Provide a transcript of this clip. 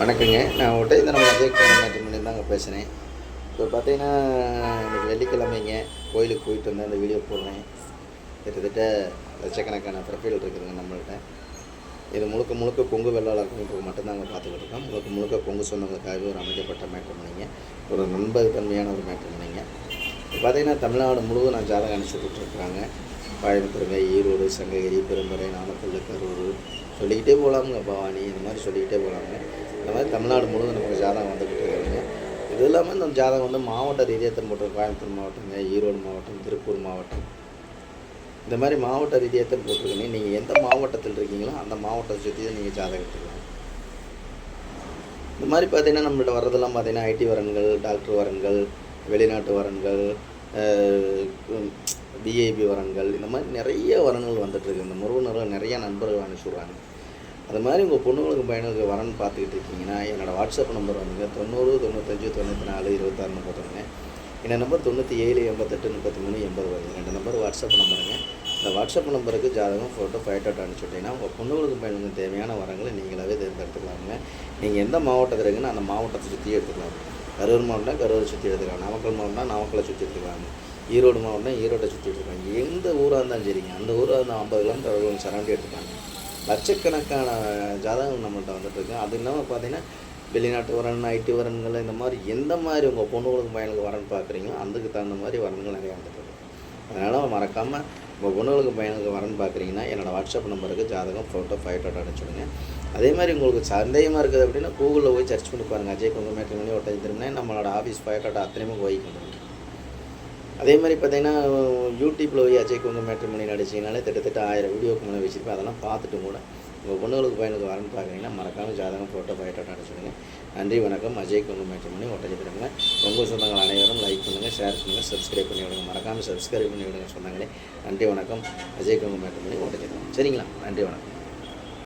வணக்கங்க. நான் ஒட்டஞ்சத்திரம் அஜய் மேட்ரிமோனி தாங்க பேசுகிறேன். இப்போ பார்த்தீங்கன்னா, இன்றைக்கி வெள்ளிக்கிழமைங்க. கோயிலுக்கு போயிட்டு வந்தேன். அந்த வீடியோ போடுறேன். கிட்டத்தட்ட லட்சக்கணக்கான ப்ரொஃபைல் இருக்குதுங்க நம்மள்ட்ட. இது முழுக்க முழுக்க கொங்கு வெள்ளாளர்களுக்கு மட்டும்தாங்க பார்த்துக்கிட்டு இருக்கோம். முழுக்க கொங்கு சொந்தங்களுக்காகவே ஒரு அமைக்கப்பட்ட மேட்ரிமோனிங்க. ஒரு நண்பர் தன்மையான ஒரு மேட்ரிமோனிங்க. இப்போ பார்த்தீங்கன்னா, தமிழ்நாடு முழுவதும் நான் ஜாதகம் அனுப்பிச்சி விட்டுருக்குறாங்க. கோயம்புத்தூருங்க, ஈரோடு, சங்ககிரி, பெருந்துறை, நாமக்கல், கரூர், சொல்லிக்கிட்டே போகலாமுங்க. பவானி, இந்த மாதிரி சொல்லிக்கிட்டே போகலாமுங்க. இந்த மாதிரி தமிழ்நாடு முழுவதும் நமக்கு ஜாதகம் வந்துக்கிட்டு இருக்குதுங்க. இது இல்லாமல் இந்த ஜாதகம் வந்து மாவட்ட ரீதியாக போட்டிருக்கு. கோயம்புத்தூர் மாவட்டங்க, ஈரோடு மாவட்டம், திருப்பூர் மாவட்டம், இந்த மாதிரி மாவட்ட ரீதியாக போட்டிருக்கீங்க. நீங்கள் எந்த மாவட்டத்தில் இருக்கீங்களோ அந்த மாவட்டத்தை சுற்றி தான் நீங்கள் ஜாதகம் எடுத்துக்கலாம். இந்த மாதிரி பார்த்தீங்கன்னா, நம்மள்ட்ட வர்றதெல்லாம் பார்த்தீங்கன்னா ஐடி வரன்கள், டாக்டர் வரன்கள், வெளிநாட்டு வரன்கள், விஐபி வரன்கள், இந்த மாதிரி நிறைய வரன்கள் வந்துட்டுருக்கு. இந்த முருகனர்கள் நிறைய நண்பர்கள் அனுப்பிச்சுட்றாங்க. அது மாதிரி உங்கள் பொண்ணுங்களுக்கு பையனுக்கு வரன் பார்த்துக்கிட்டு இருக்கீங்கன்னா, என்னோடய வாட்ஸ்அப் நம்பர் வந்துங்க 90 95 94 26 போட்டுருங்க. என்னோடய நம்பர் 97 88 33 80 வருது. 2 நம்பர் வாட்ஸ்அப் நம்பருங்க. இந்த வாட்ஸ்அப் நம்பருக்கு ஜாதகம், ஃபோட்டோ, ஃபைட்டோட்டோ அனுப்பிச்சுட்டிங்கன்னா உங்கள் பொண்ணுங்களுக்கு பையனுக்கு தேவையான வரங்களை நீங்களாகவே தேர்ந்தெடுத்துக்கலாமுங்க. நீங்கள் எந்த மாவட்டத்தில் இருக்குன்னு அந்த மாவட்டத்தை சுற்றி எடுத்துக்கலாம். கரூர் மாவட்டம் கரூரை சுற்றி எடுத்துக்கலாம். நாமக்கல் மாவட்டம் நாமக்கலை சுற்றி எடுத்துக்கலாங்க. ஈரோடு மாவட்டம் ஈரோட்டை சுற்றி எடுத்துக்கலாம். எந்த ஊராக இருந்தாலும் சரிங்க, அந்த ஊராக இருந்தால் 50 கிலோமீட்டர் 60 கிலோமீட்டர் சரௌண்டி எடுத்துக்காங்க. லட்சக்கணக்கான ஜாதகம் நம்மள்கிட்ட வந்துட்டுருக்கு. அது இல்லாமல் பார்த்தீங்கன்னா, வெளிநாட்டு வரன், ஐடி வரன்கள், இந்த மாதிரி எந்த மாதிரி உங்கள் பொண்ணுங்களுக்கு பையனுக்கு வரன் பார்க்குறீங்களோ அதுக்கு தகுந்த மாதிரி வரன்கள் நிறையா வந்துட்டுருக்கு. அதனால் மறக்காமல் உங்கள் பொண்ணுங்களுக்கு பையனுக்கு வரன் பார்க்குறீங்கன்னா என்னோடய வாட்ஸ்அப் நம்பருக்கு ஜாதகம், ஃபோட்டோ, ஃபைட்டோட்டோ அனுப்பிச்சுடுங்க. அதே மாதிரி உங்களுக்கு சந்தேகமாக இருக்குது அப்படின்னா கூகுளில் போய் சர்ச் பண்ணி பாருங்கள். அஜய் கொங்கு மேட்ரிமோனி ஒட்டஞ்சத்திரம்னா நம்மளோட ஆஃபீஸ் ஃபைட்டோட்டோ அத்தனையுமே போய் கொண்டு. அதே மாதிரி பார்த்தீங்கன்னா, யூடியூப்பில் போய் அஜய் கொங்கு மேட்ரிமோனி அடிச்சிங்கனாலே கிட்டத்தட்ட 1000 வீடியோக்கு முன்னே வச்சுருப்பேன். அதெல்லாம் பார்த்துட்டு கூட உங்கள் பொண்ணுங்களுக்கு பையனுக்கு வரன்னு பார்க்குறீங்கன்னா மறக்காமல் ஜாதகம், ஃபோட்டோ, ஃபைட்டோட்டோ அனுப்பிச்சுடுங்க. நன்றி, வணக்கம். அஜய் கொங்கு மேட்ரிமோனி ஒட்டஞ்சத்திரம்ங்க. கொங்கு சொந்தங்கள் அனைவரும் லைக் பண்ணுங்கள், ஷேர் பண்ணுங்கள், சப்ஸ்கிரைப் பண்ணி விடுங்க. மறக்காமல் சப்ஸ்கிரைப் பண்ணி விடுங்க சொன்னாங்களே. நன்றி, வணக்கம். அஜய் கொங்கு மேட்ரிமோனி ஒட்டஞ்சத்திரம். சரிங்களா? நன்றி, வணக்கம்.